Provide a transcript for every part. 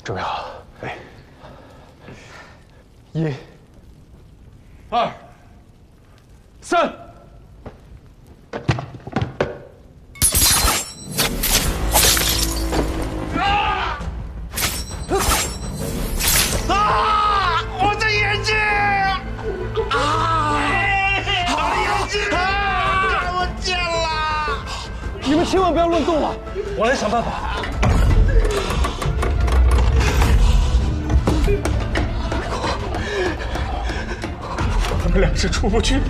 准备好。哎，1、2、3。 我的眼睛！我的眼睛！我见了！你们千万不要乱动啊！我来想办法。我们俩是出不去的，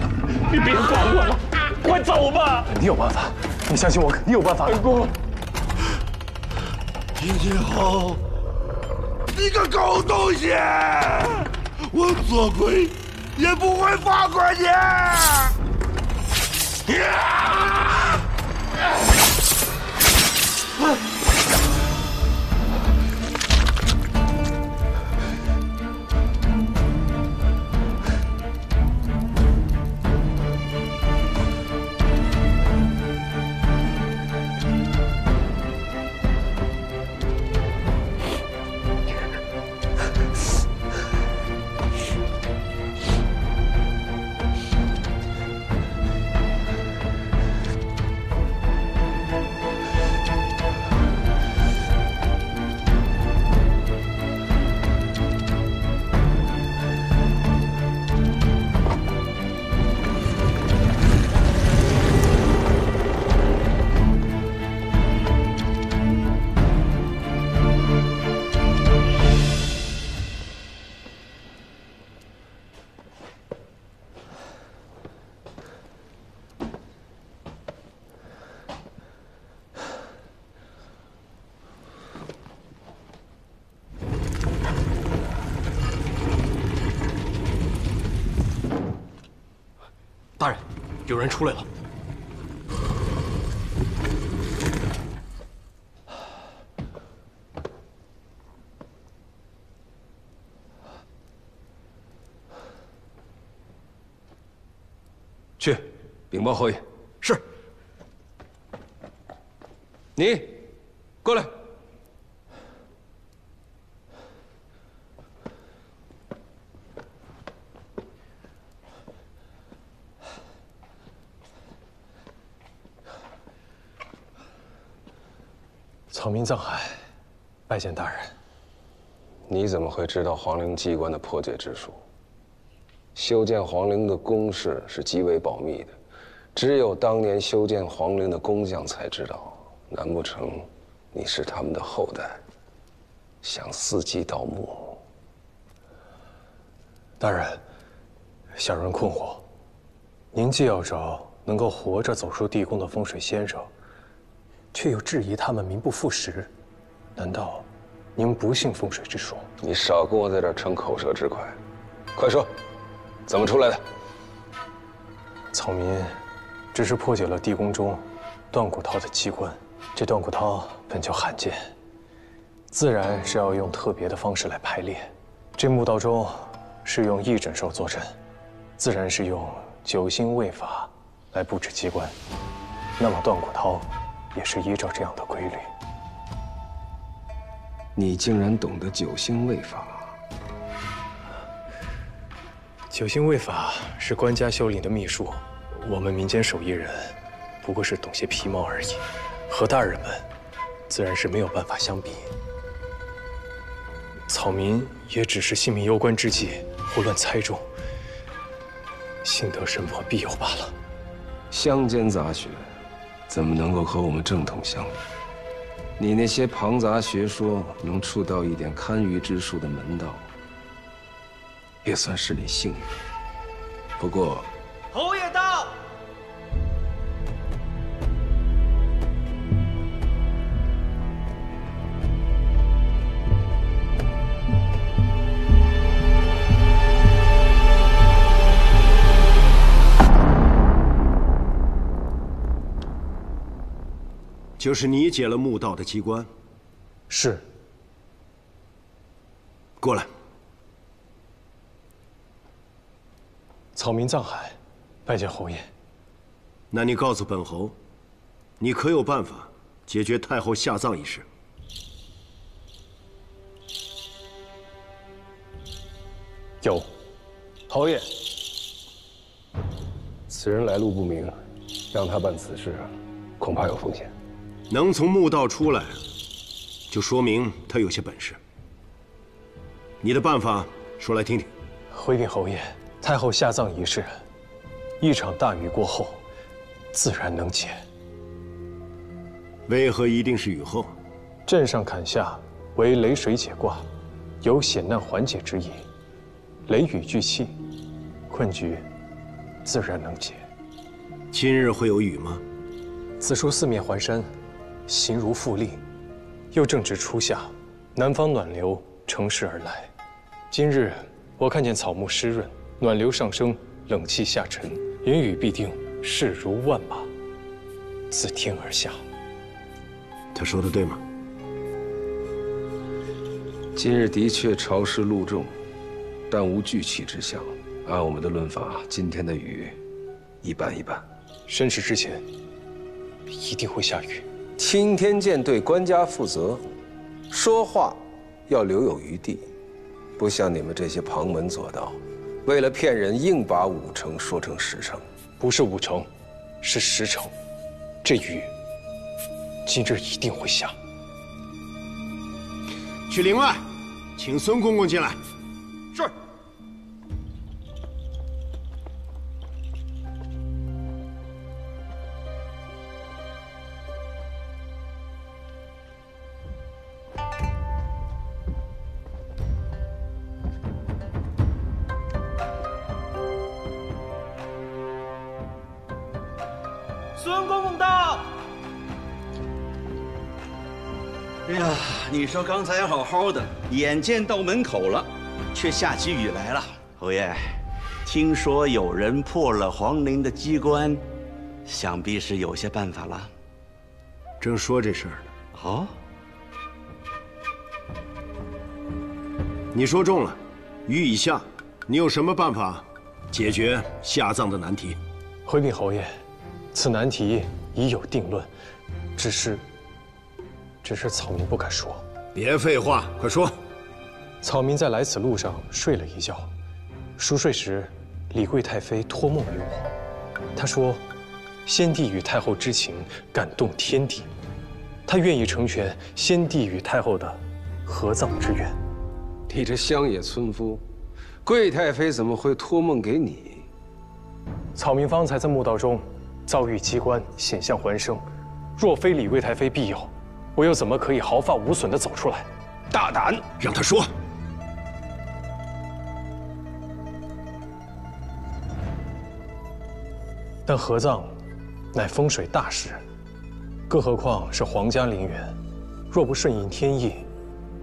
你别管我了，快走吧！肯定有办法，你相信我，肯定有办法。公，叶天豪。 你个狗东西！我做鬼也不会放过你！大人，有人出来了。去禀报侯爷。是。你，过来。 草民藏海，拜见大人。你怎么会知道皇陵机关的破解之术？修建皇陵的工事是极为保密的，只有当年修建皇陵的工匠才知道。难不成你是他们的后代，想伺机盗墓？大人，小人困惑。您既要找能够活着走出地宫的风水先生，却又质疑他们名不副实，难道您不信风水之术？你少跟我在这儿逞口舌之快，快说，怎么出来的？草民只是破解了地宫中断骨涛的机关，这断骨涛本就罕见，自然是要用特别的方式来排列。这墓道中是用一整兽坐镇，自然是用九星位法来布置机关。那么断骨涛也是依照这样的规律。你竟然懂得九星位法？九星位法是官家修炼的秘术，我们民间手艺人不过是懂些皮毛而已，和大人们自然是没有办法相比。草民也只是性命攸关之际胡乱猜中，幸得神婆庇佑罢了。乡间杂学怎么能够和我们正统相比？你那些庞杂学说能触到一点堪舆之术的门道，也算是你幸运。不过，侯爷到。就是你解了墓道的机关。是。过来。草民藏海，拜见侯爷。那你告诉本侯，你可有办法解决太后下葬一事？有，侯爷，此人来路不明，让他办此事，恐怕有风险。能从墓道出来，就说明他有些本事。你的办法说来听听。回禀侯爷，太后下葬一事，一场大雨过后，自然能解。为何一定是雨后？镇上坎下为雷水解卦，有险难缓解之意。雷雨俱弃，困局自然能解。今日会有雨吗？子书四面环山，形如复利，又正值初夏，南方暖流乘势而来。今日我看见草木湿润，暖流上升，冷气下沉，云雨必定势如万马，自天而下。他说的对吗？今日的确潮湿露重，但无聚气之象。按我们的论法，今天的雨一般一般。申时之前，一定会下雨。青天剑对官家负责，说话要留有余地，不像你们这些旁门左道，为了骗人硬把5成说成10成。不是5成，是10成。这雨今日一定会下。去陵外，请孙公公进来。是。孙公公到。哎呀，你说刚才好好的，眼见到门口了，却下起雨来了。侯爷，听说有人破了皇陵的机关，想必是有些办法了。正说这事儿呢。哦，你说中了，雨已下，你有什么办法解决下葬的难题？回禀侯爷，此难题已有定论，只是草民不敢说。别废话，快说。草民在来此路上睡了一觉，熟睡时，李贵太妃托梦于我，她说，先帝与太后之情感动天地，她愿意成全先帝与太后的合葬之愿。你这乡野村夫，贵太妃怎么会托梦给你？草民方才在墓道中遭遇机关，险象环生，若非李贵太妃庇佑，我又怎么可以毫发无损地走出来？大胆，让他说。但合葬乃风水大事，更何况是皇家陵园，若不顺应天意，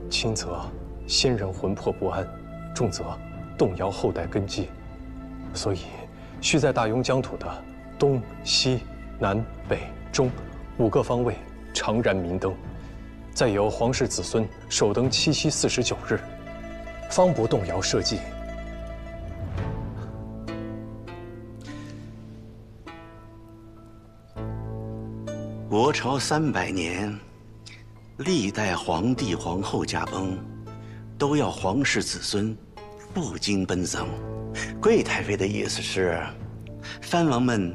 轻则先人魂魄不安，重则动摇后代根基。所以，需在大雍疆土的东西南北中5个方位常燃明灯，再由皇室子孙守灯7夕49日，方不动摇社稷。国朝300年，历代皇帝皇后驾崩，都要皇室子孙赴京奔丧。贵太妃的意思是，藩王们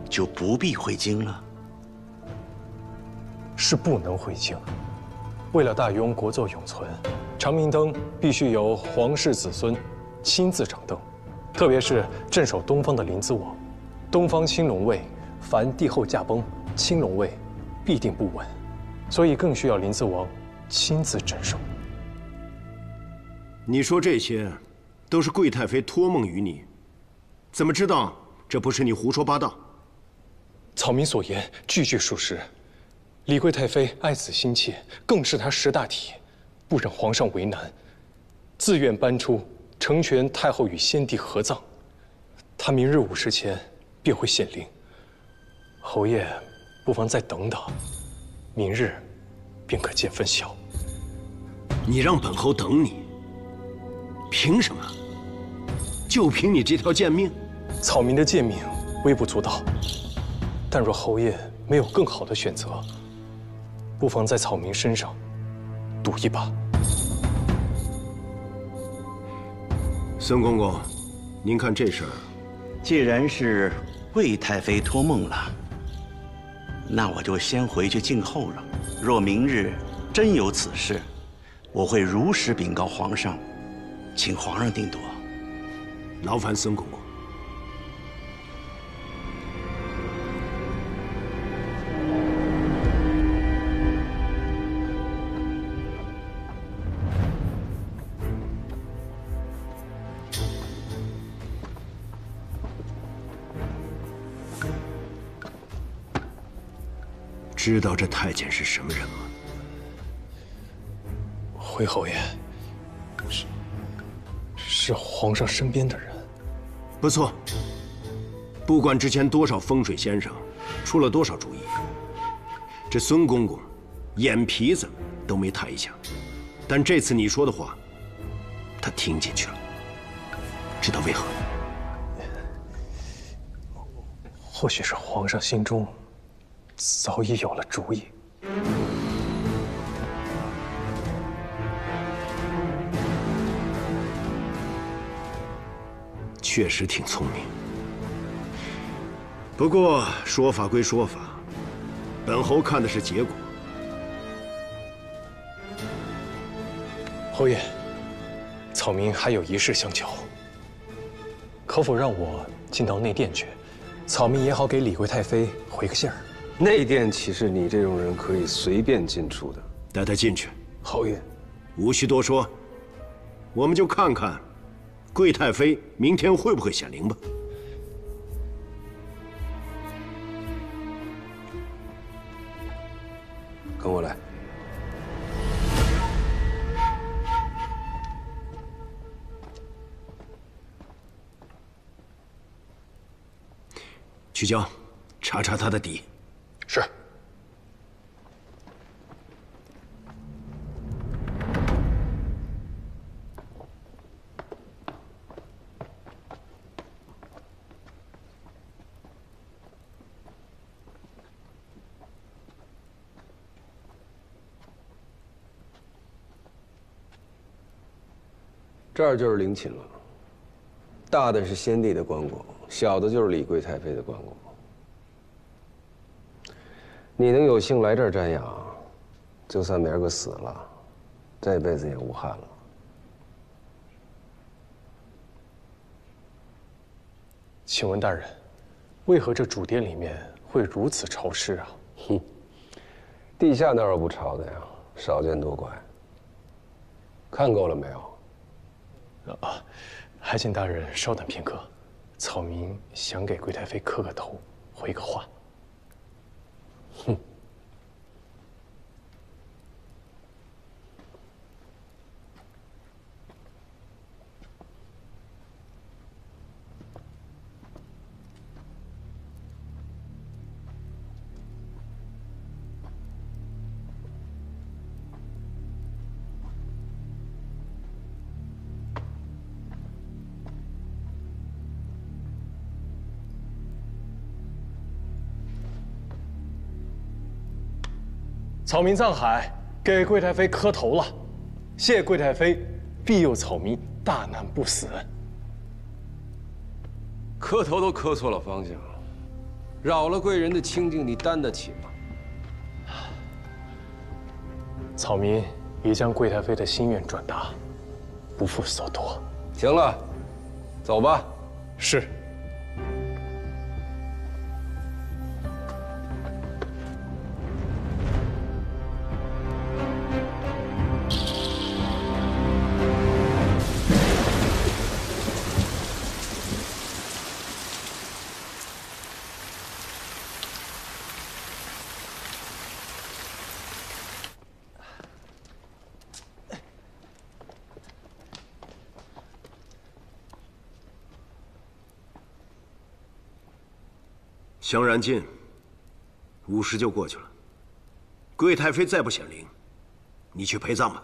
就不必回京了。是不能回京。为了大雍国祚永存，长明灯必须由皇室子孙亲自掌灯，特别是镇守东方的临淄王，东方青龙位，凡帝后驾崩，青龙位必定不稳，所以更需要临淄王亲自镇守。你说这些，都是贵太妃托梦于你，怎么知道这不是你胡说八道？草民所言句句属实。李贵太妃爱子心切，更是她识大体，不忍皇上为难，自愿搬出成全太后与先帝合葬。她明日午时前便会显灵，侯爷不妨再等等，明日便可见分晓。你让本侯等你，凭什么？就凭你这条贱命？草民的贱命微不足道，但若侯爷没有更好的选择，不妨在草民身上赌一把。孙公公，您看这事儿，既然是贵太妃托梦了，那我就先回去静候了。若明日真有此事，我会如实禀告皇上，请皇上定夺。劳烦孙公公。知道这太监是什么人吗？回侯爷，是皇上身边的人。不错。不管之前多少风水先生出了多少主意，这孙公公眼皮子都没抬一下。但这次你说的话，他听进去了。知道为何？或许是皇上心中早已有了主意。确实挺聪明。不过说法归说法，本侯看的是结果。侯爷，草民还有一事相求，可否让我进到内殿去？草民也好给李贵太妃回个信儿。内殿岂是你这种人可以随便进出的？带他进去。侯爷，无需多说，我们就看看贵太妃明天会不会显灵吧。跟我来。曲江，查查他的底。是。这儿就是陵寝了，大的是先帝的棺椁，小的就是李贵太妃的棺椁。你能有幸来这儿瞻仰，就算明儿个死了，这辈子也无憾了。请问大人，为何这主殿里面会如此潮湿啊？哼，地下哪有不潮的呀？少见多怪。看够了没有？还请大人稍等片刻，草民想给贵太妃磕个头，回个话。哼。草民藏海给贵太妃磕头了，谢贵太妃庇佑草民大难不死。磕头都磕错了方向，扰了贵人的清静，你担得起吗？草民已将贵太妃的心愿转达，不负所托。行了，走吧。是。香燃尽，5时就过去了。贵太妃再不显灵，你去陪葬吧。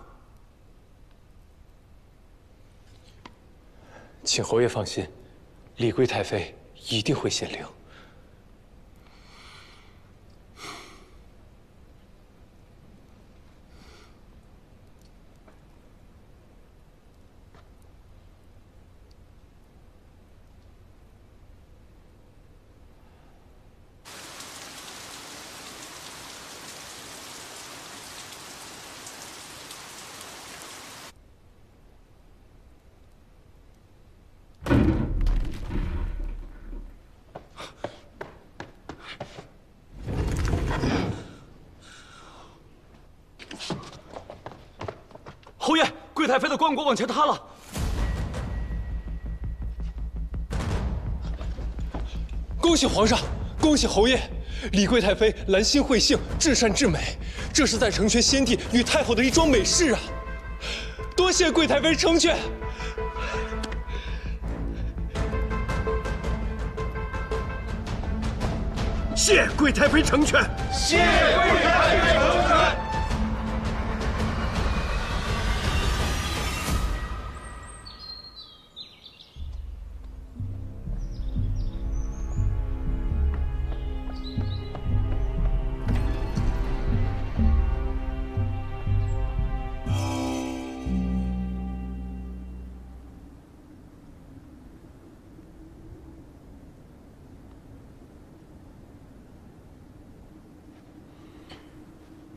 请侯爷放心，李贵太妃一定会显灵。贵太妃的棺椁往前塌了。恭喜皇上，恭喜侯爷！李贵太妃兰心慧性，至善至美，这是在成全先帝与太后的一桩美事啊！多谢贵太妃成全。谢贵太妃成全。谢贵太妃成全。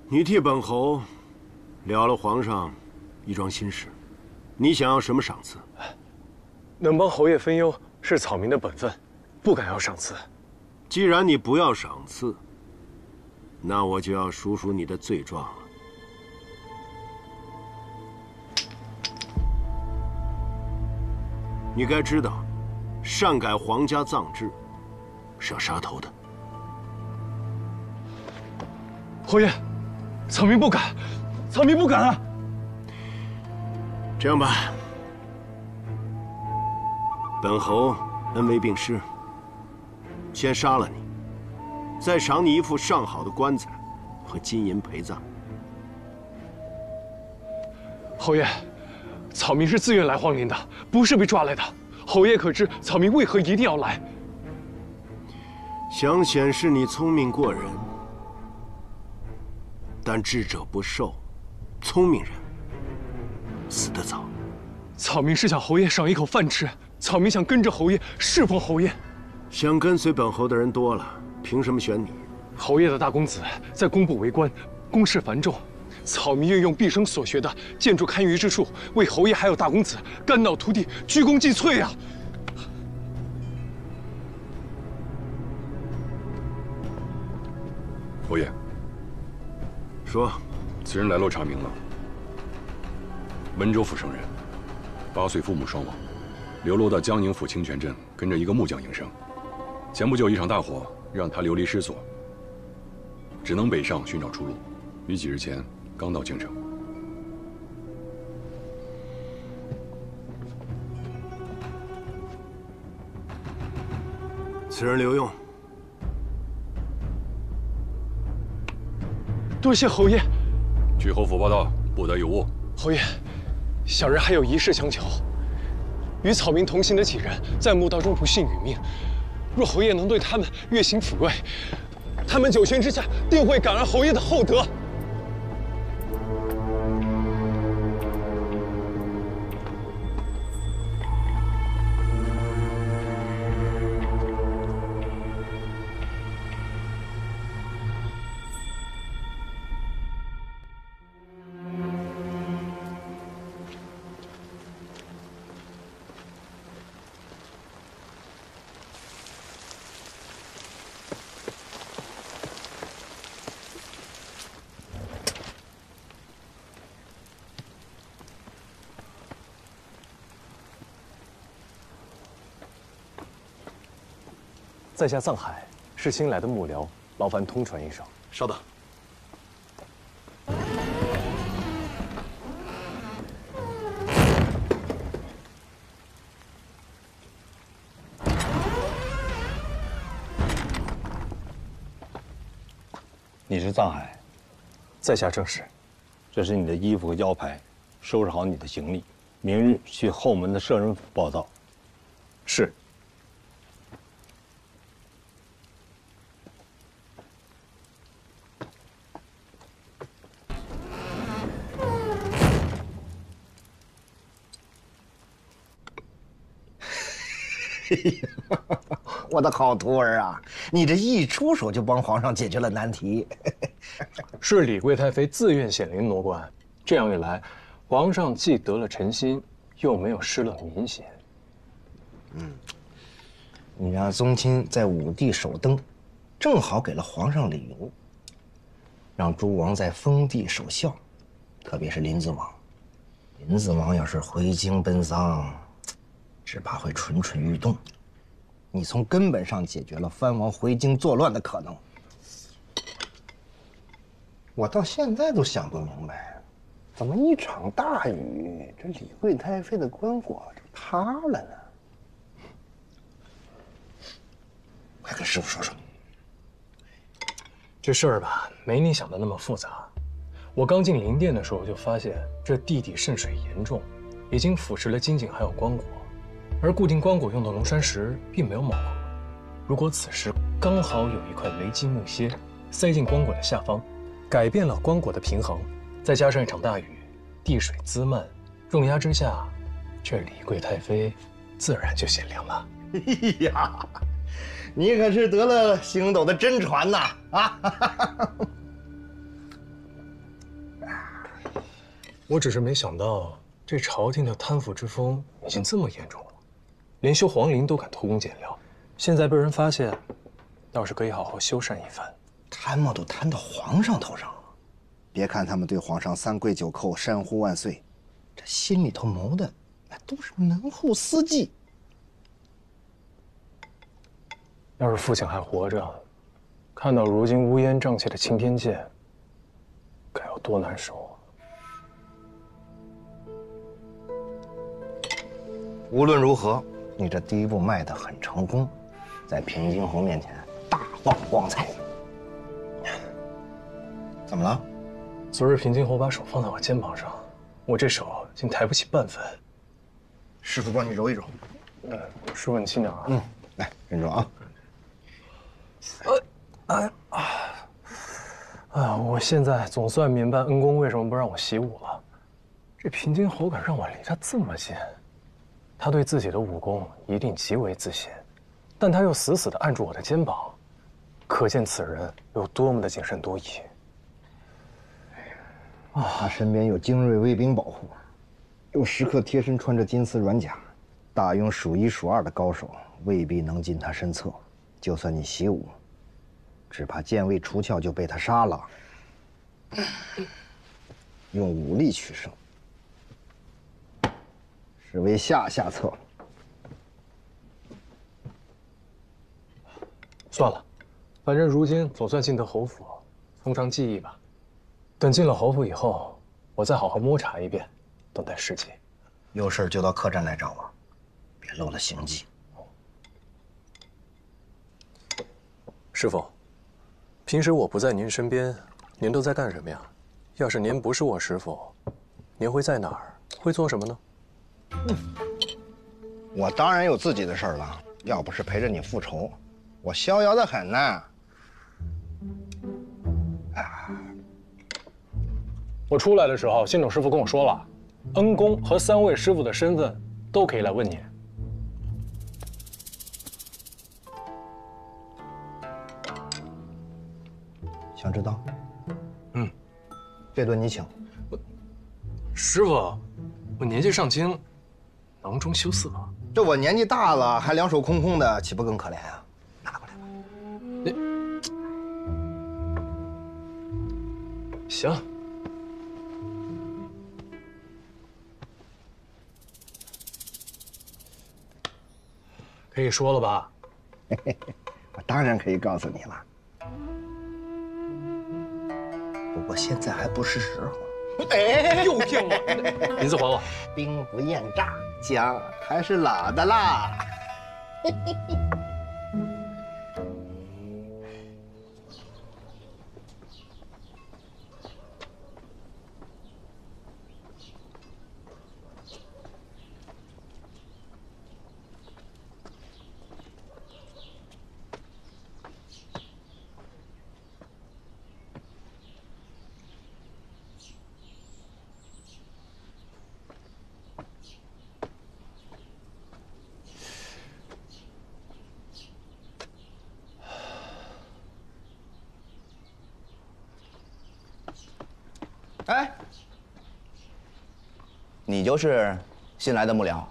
你替本侯了了皇上一桩心事，你想要什么赏赐？能帮侯爷分忧是草民的本分，不敢要赏赐。既然你不要赏赐，那我就要数数你的罪状了。你该知道，擅改皇家葬制是要杀头的。侯爷。 草民不敢，草民不敢啊！这样吧，本侯恩威并施，先杀了你，再赏你一副上好的棺材和金银陪葬。侯爷，草民是自愿来皇陵的，不是被抓来的。侯爷可知草民为何一定要来？想显示你聪明过人。 但智者不寿，聪明人死得早。草民是想侯爷赏一口饭吃，草民想跟着侯爷侍奉侯爷。想跟随本侯的人多了，凭什么选你？侯爷的大公子在工部为官，公事繁重，草民愿用毕生所学的建筑堪舆之术，为侯爷还有大公子肝脑涂地，鞠躬尽瘁啊！侯爷。 说，此人来路查明了，温州府生人，8岁父母双亡，流落到江宁府清泉镇，跟着一个木匠营生。前不久一场大火让他流离失所，只能北上寻找出路。于几日前刚到京城。此人留用。 多谢侯爷。去侯府报道，不得有误。侯爷，小人还有一事相求。与草民同行的几人在墓道中不幸殒命，若侯爷能对他们月行抚慰，他们九泉之下定会感恩侯爷的厚德。在下藏海，是新来的幕僚，劳烦通传一声。稍等。你是藏海，在下正是。这是你的衣服和腰牌，收拾好你的行李，明日去后门的摄人府报到。是。 我的好徒儿啊，你这一出手就帮皇上解决了难题。是李贵太妃自愿显灵挪冠，这样一来，皇上既得了臣心，又没有失了民心。你让宗亲在武帝守灯，正好给了皇上理由；让诸王在封地守孝，特别是临淄王，林子王要是回京奔丧，只怕会蠢蠢欲动。你从根本上解决了藩王回京作乱的可能。我到现在都想不明白，怎么一场大雨，这李贵太妃的棺椁就塌了呢？快跟师傅说说。这事儿吧，没你想的那么复杂。我刚进灵殿的时候就发现，这地底渗水严重，已经腐蚀了金井还有棺椁，而固定棺椁用的龙山石并没有卯合。如果此时刚好有一块雷击木楔塞进棺椁的下方，改变了棺椁的平衡，再加上一场大雨，地水滋漫，重压之下，这李贵太妃自然就显灵了。哎呀，你可是得了星斗的真传呐！啊！我只是没想到，这朝廷的贪腐之风已经这么严重了，连修皇陵都敢偷工减料。现在被人发现，倒是可以好好修缮一番。贪墨都贪到皇上头上了，别看他们对皇上三跪九叩、山呼万岁，这心里头谋的那都是门户私计。要是父亲还活着，看到如今乌烟瘴气的青天剑，该有多难受啊！无论如何，你这第一步迈得很成功，在平津侯面前大放光彩。怎么了？昨日平津侯把手放在我肩膀上，我这手竟抬不起半分。师傅帮你揉一揉。师傅你轻点啊。来，忍住啊。我现在总算明白恩公为什么不让我习武了。这平津侯敢让我离他这么近，他对自己的武功一定极为自信，但他又死死地按住我的肩膀，可见此人有多么的谨慎多疑。他身边有精锐卫兵保护，又时刻贴身穿着金丝软甲，大庸数一数二的高手未必能进他身侧。就算你习武，只怕剑未出鞘就被他杀了。用武力取胜，是为下策。算了，反正如今总算进得侯府，从长计议吧。等进了侯府以后，我再好好摸查一遍，等待时机。有事就到客栈来找我，别漏了行迹。师傅，平时我不在您身边，您都在干什么呀？要是您不是我师傅，您会在哪儿？会做什么呢？我当然有自己的事儿了，要不是陪着你复仇，我逍遥得很呢。我出来的时候，星斗师傅跟我说了，恩公和3位师傅的身份都可以来问你。想知道？这顿你请。师傅，我年纪尚轻，囊中羞涩。这我年纪大了，还两手空空的，岂不更可怜啊？拿过来吧。行。可以说了吧？我当然可以告诉你了，不过现在还不是时候。哎，又骗我！银子还我。兵不厌诈，姜还是老的辣。哎，你就是新来的幕僚？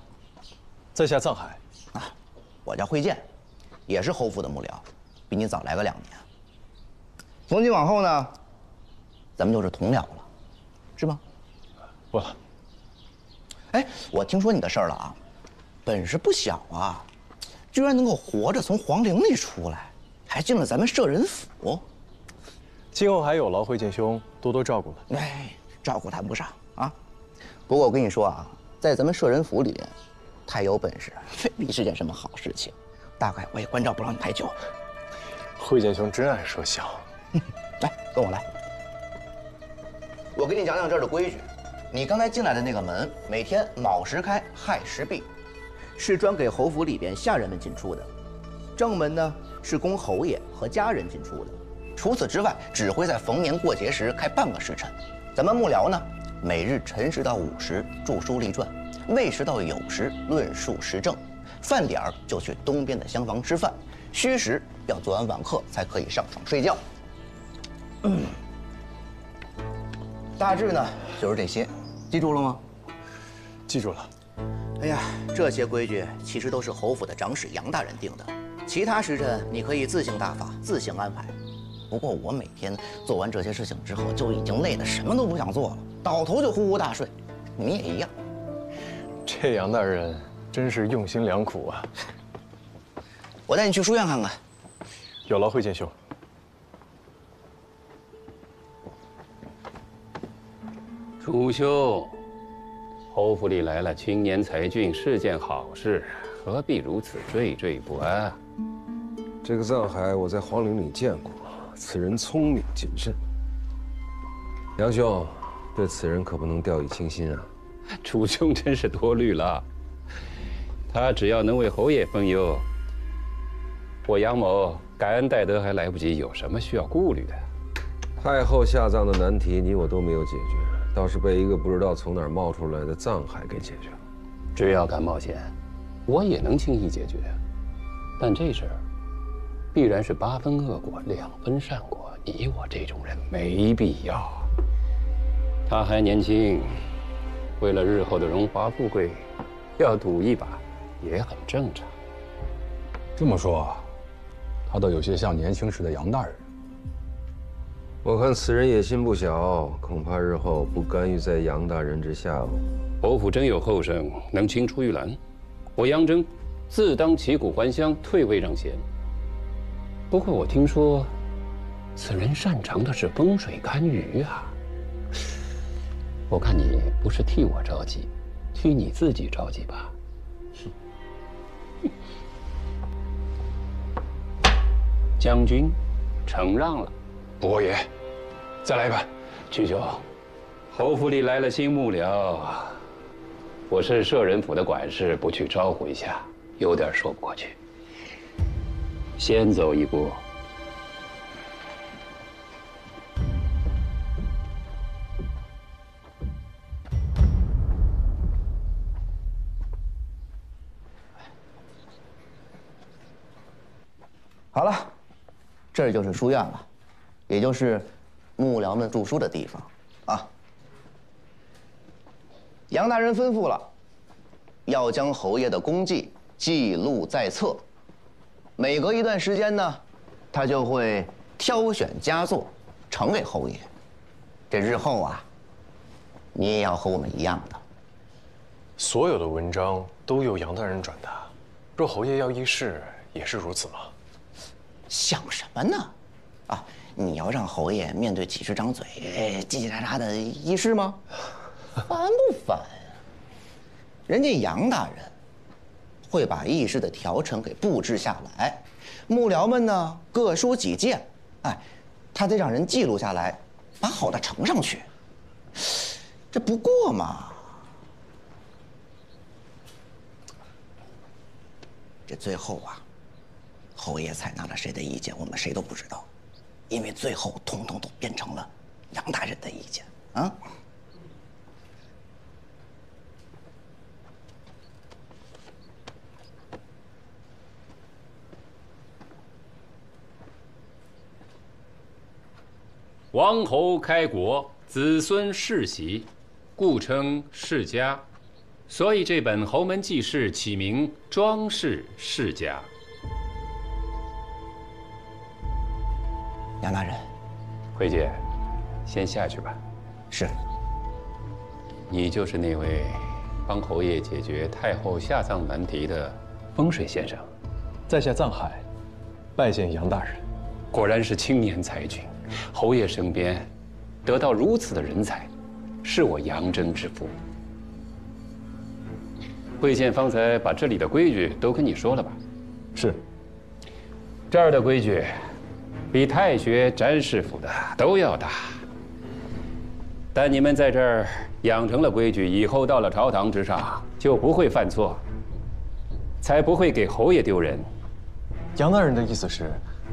在下藏海。啊，我叫慧剑，也是侯府的幕僚，比你早来个2年。从今往后呢，咱们就是同僚了，是吗？不了。哎，我听说你的事儿了啊，本事不小啊，居然能够活着从皇陵里出来，还进了咱们摄人府。今后还有劳会见兄多多照顾了。哎，照顾谈不上啊。不过我跟你说啊，在咱们摄人府里边，太有本事未必是件什么好事情。大概我也关照不了你太久。会见兄真爱说笑。来，跟我来。我给你讲讲这儿的规矩。你刚才进来的那个门，每天卯时开，亥时闭，是专给侯府里边下人们进出的。正门呢是供侯爷和家人进出的。除此之外，只会在逢年过节时开半个时辰。咱们幕僚呢，每日辰时到午时著书立传，未时到酉时论述时政，饭点儿就去东边的厢房吃饭，戌时要做完晚课才可以上床睡觉。大致呢就是这些，记住了吗？记住了。哎呀，这些规矩其实都是侯府的长史杨大人定的，其他时辰你可以自行打发，自行安排。不过我每天做完这些事情之后，就已经累得什么都不想做了，倒头就呼呼大睡。你也一样。这杨大人真是用心良苦啊！我带你去书院看看。有劳会见兄。楚兄，侯府里来了青年才俊，是件好事，何必如此惴惴不安？这个藏海我在皇陵里见过，此人聪明谨慎。杨兄，对此人可不能掉以轻心啊！楚兄真是多虑了，他只要能为侯爷分忧，我杨某感恩戴德还来不及，有什么需要顾虑的？太后下葬的难题，你我都没有解决。倒是被一个不知道从哪儿冒出来的藏海给解决了。只要敢冒险，我也能轻易解决。但这事儿必然是8分恶果2分善果，你我这种人没必要。他还年轻，为了日后的荣华富贵，要赌一把也很正常。这么说，他倒有些像年轻时的杨大人。我看此人野心不小，恐怕日后不甘于在杨大人之下哦。侯府真有后生能青出玉兰，我杨真自当旗鼓还乡，退位让贤。不过我听说，此人擅长的是风水堪舆啊。我看你不是替我着急，替你自己着急吧。将军，承让了。伯爷，再来一盘。曲兄，侯府里来了新幕僚，我是摄人府的管事，不去招呼一下，有点说不过去。先走一步。好了，这就是书院了，也就是幕僚们著书的地方啊。杨大人吩咐了，要将侯爷的功绩记录在册。每隔一段时间呢，他就会挑选佳作呈给侯爷。这日后啊，你也要和我们一样的。所有的文章都由杨大人转达，若侯爷要议事，也是如此吗？想什么呢？啊，你要让侯爷面对几十张嘴，叽叽喳喳的议事吗？烦不烦啊？人家杨大人会把议事的条程给布置下来，幕僚们呢各抒己见，哎，他得让人记录下来，把好的呈上去。这不过嘛。这最后啊，侯爷采纳了谁的意见，我们谁都不知道，因为最后统统都变成了杨大人的意见啊。王侯开国，子孙世袭，故称世家。所以这本《侯门记事》起名《庄氏世家》。杨大人，慧姐，先下去吧。是。你就是那位帮侯爷解决太后下葬难题的风水先生，在下藏海，拜见杨大人。果然是青年才俊，侯爷身边得到如此的人才，是我杨真之福。贵县方才把这里的规矩都跟你说了吧？是。这儿的规矩，比太学、詹师傅的都要大。但你们在这儿养成了规矩，以后到了朝堂之上就不会犯错，才不会给侯爷丢人。杨大人的意思是，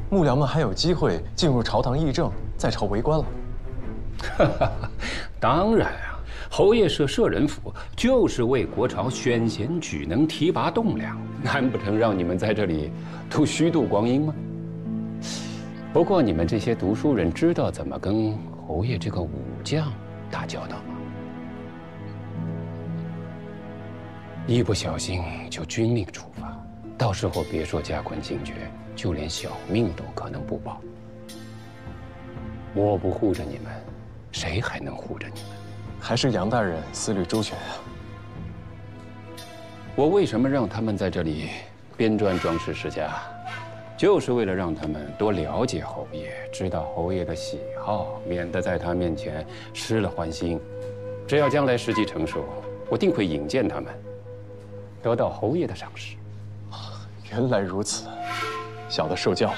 幕僚们还有机会进入朝堂议政，在朝为官了。当然啊，侯爷设舍人府就是为国朝选贤举能、提拔栋梁，难不成让你们在这里都虚度光阴吗？不过你们这些读书人知道怎么跟侯爷这个武将打交道吗？一不小心就军令处罚，到时候别说加官进爵，就连小命都可能不保。我不护着你们，谁还能护着你们？还是杨大人思虑周全啊。我为什么让他们在这里编撰装饰世家，就是为了让他们多了解侯爷，知道侯爷的喜好，免得在他面前失了欢心。只要将来时机成熟，我定会引荐他们，得到侯爷的赏识。原来如此，小的受教了。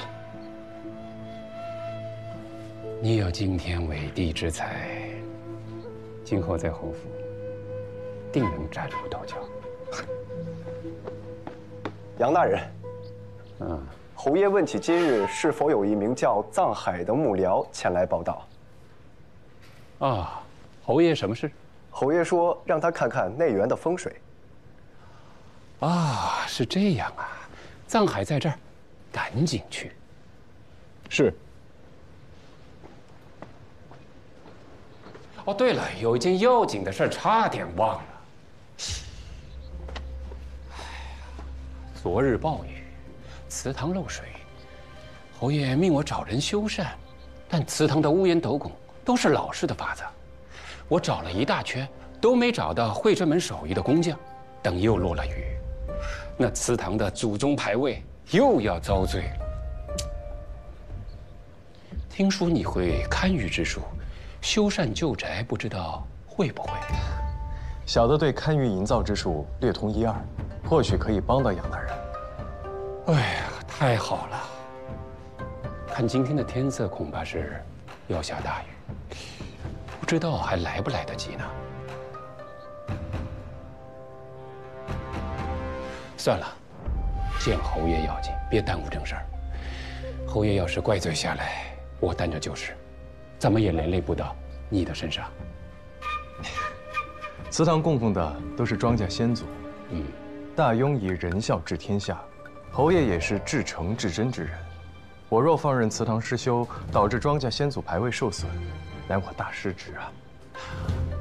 你有惊天伟地之才，今后在侯府定能崭露头角。杨大人，侯爷问起今日是否有一名叫藏海的幕僚前来报道。啊，侯爷什么事？侯爷说让他看看内园的风水。啊，是这样啊，藏海在这儿，赶紧去。是。哦，对了，有一件要紧的事儿差点忘了。昨日暴雨，祠堂漏水，侯爷命我找人修缮，但祠堂的屋檐斗拱都是老式的法子，我找了一大圈都没找到会这门手艺的工匠。等又落了雨，那祠堂的祖宗牌位又要遭罪了。听说你会堪舆之术，修缮旧宅，不知道会不会？小的对堪舆营造之术略通一二，或许可以帮到杨大人。哎呀，太好了！看今天的天色，恐怕是要下大雨，不知道还来不来得及呢。算了，见侯爷要紧，别耽误正事儿。侯爷要是怪罪下来，我担着就是，怎么也连累不到你的身上。祠堂供奉的都是庄稼先祖，大庸以仁孝治天下，侯爷也是至诚至真之人。我若放任祠堂失修，导致庄稼先祖牌位受损，乃我大失职啊。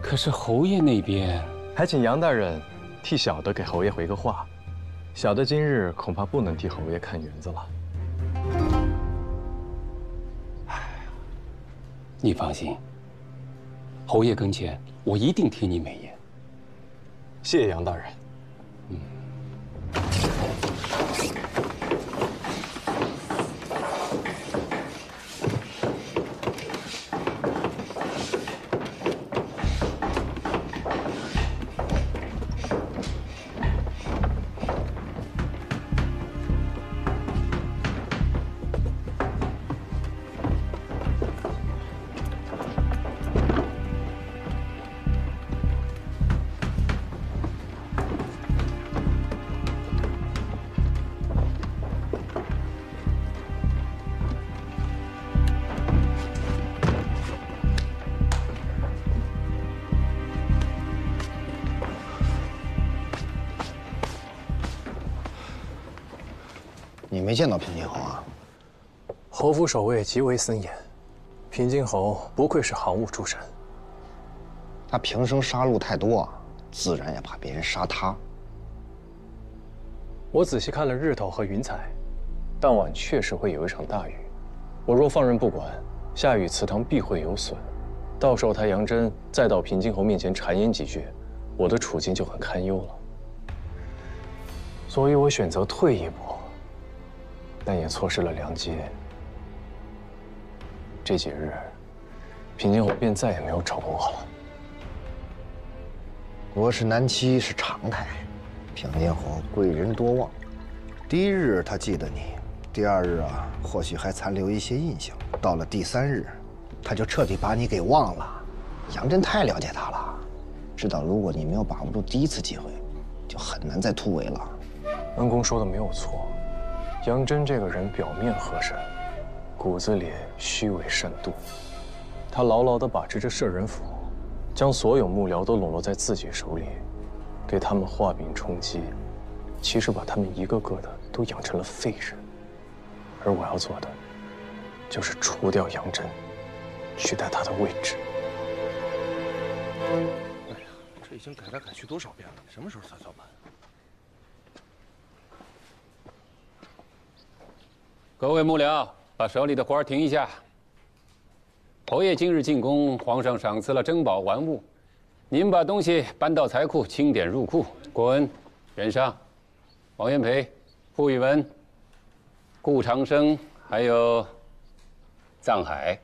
可是侯爷那边，还请杨大人替小的给侯爷回个话。小的今日恐怕不能替侯爷看园子了。你放心，侯爷跟前我一定替你美言。谢谢杨大人。你没见到平津侯啊？侯府守卫极为森严，平津侯不愧是行务出身。他平生杀戮太多，自然也怕别人杀他。我仔细看了日头和云彩，当晚确实会有一场大雨。我若放任不管，下雨祠堂必会有损。到时候他杨真再到平津侯面前谗言几句，我的处境就很堪忧了。所以我选择退一步，但也错失了良机。这几日，平津侯便再也没有找过我了。国事难期是常态，平津侯贵人多忘。第一日他记得你，第二日啊，或许还残留一些印象。到了第三日，他就彻底把你给忘了。杨真太了解他了，知道如果你没有把握住第一次机会，就很难再突围了。恩公说的没有错，杨真这个人表面和善，骨子里虚伪善妒。他牢牢地把持着摄人府，将所有幕僚都笼络在自己手里，给他们画饼充饥，其实把他们一个个的都养成了废人。而我要做的，就是除掉杨真，取代他的位置。哎呀，这已经改来改去多少遍了，什么时候才算完？各位幕僚，把手里的活儿停一下。侯爷今日进宫，皇上赏赐了珍宝玩物，您把东西搬到财库，清点入库。郭恩、袁尚、王元培、傅宇文、顾长生，还有藏海。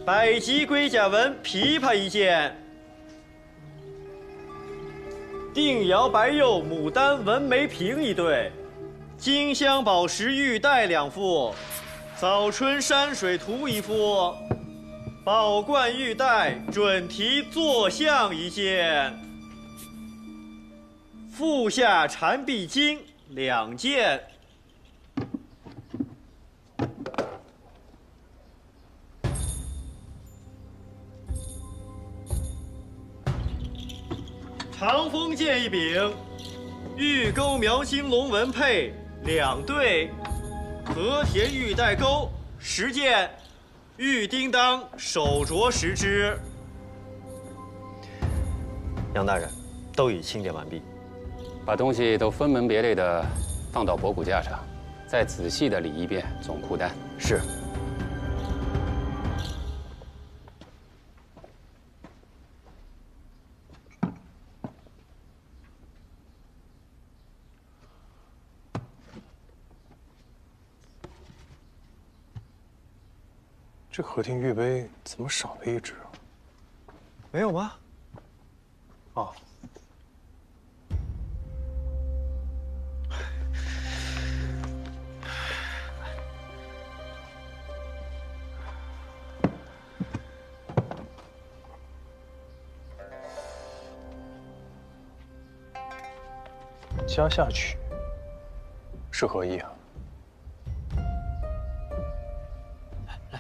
百级龟甲纹琵琶一件，定窑白釉牡丹纹眉瓶一对，金镶宝石玉带2副，早春山水图1幅，宝冠玉带准题坐像1件，腹下缠臂巾2件。长锋剑1柄，玉钩描青龙纹佩2对，和田玉带钩10件，玉叮当手镯10只。杨大人，都已清点完毕，把东西都分门别类的放到博古架上，再仔细的理一遍总库单。是。这和田玉杯怎么少了1只啊？没有吗？哦。加下曲是何意啊？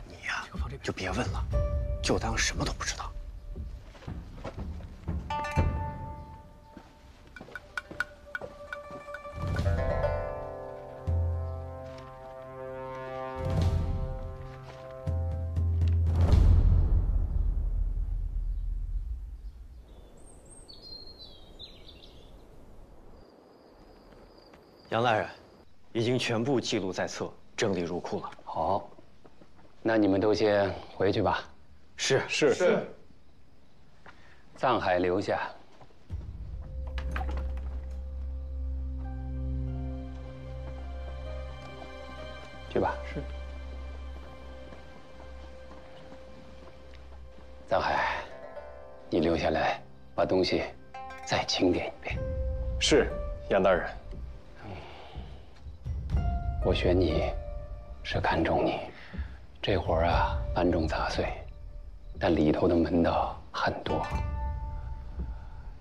你呀，就别问了，就当什么都不知道。杨大人，已经全部记录在册，整理入库了。好，那你们都先回去吧。是。藏海留下。去吧。是。藏海，你留下来把东西再清点一遍。是，杨大人。我选你，是看中你。这活儿啊，繁重杂碎，但里头的门道很多。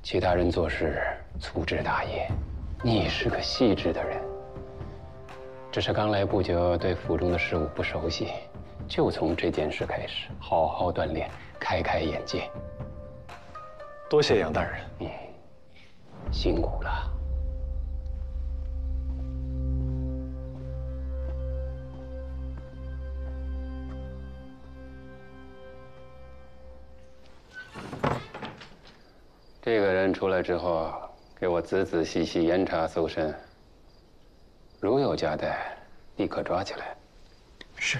其他人做事粗枝大叶，你是个细致的人。只是刚来不久，对府中的事务不熟悉，就从这件事开始，好好锻炼，开开眼界。多谢杨大人。辛苦了。这个人出来之后，给我仔仔细细严查搜身，如有夹带，立刻抓起来。是。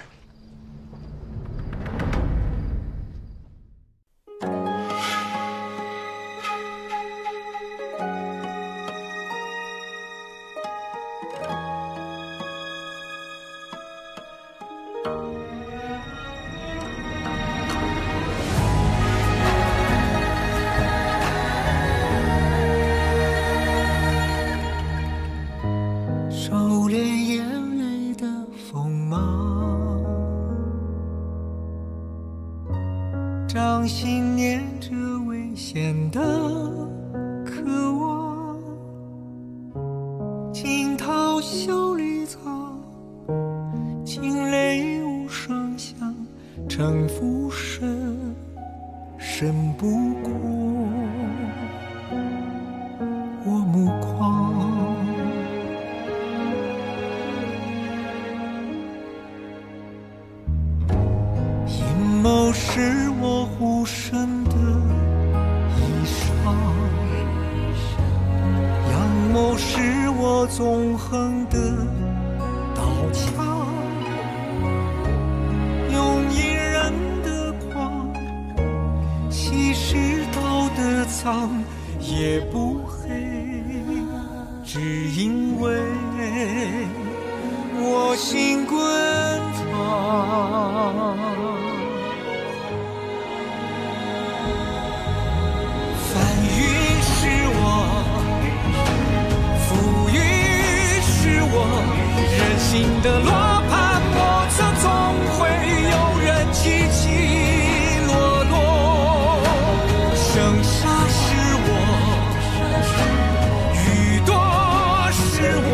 掌心念着危险的渴望，惊涛袖里草，惊雷无声响，城府深，深不过我目眶。阴谋是我护身的衣裳，阳谋是我纵横的刀枪，用隐忍的狂，稀释道德藏，也不黑，只因为我心滚烫。人心的罗盘莫测，总会有人起起落落。生杀是我，雨多是我，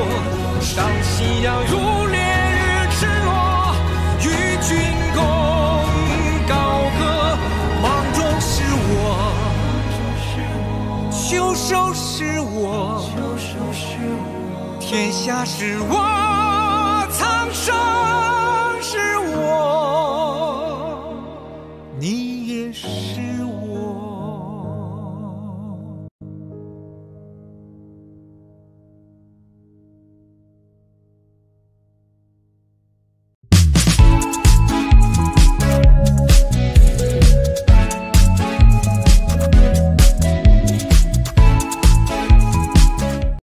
上夕阳如烈日赤裸，与君共高歌。芒种是我，秋收是我，天下是我。苍生。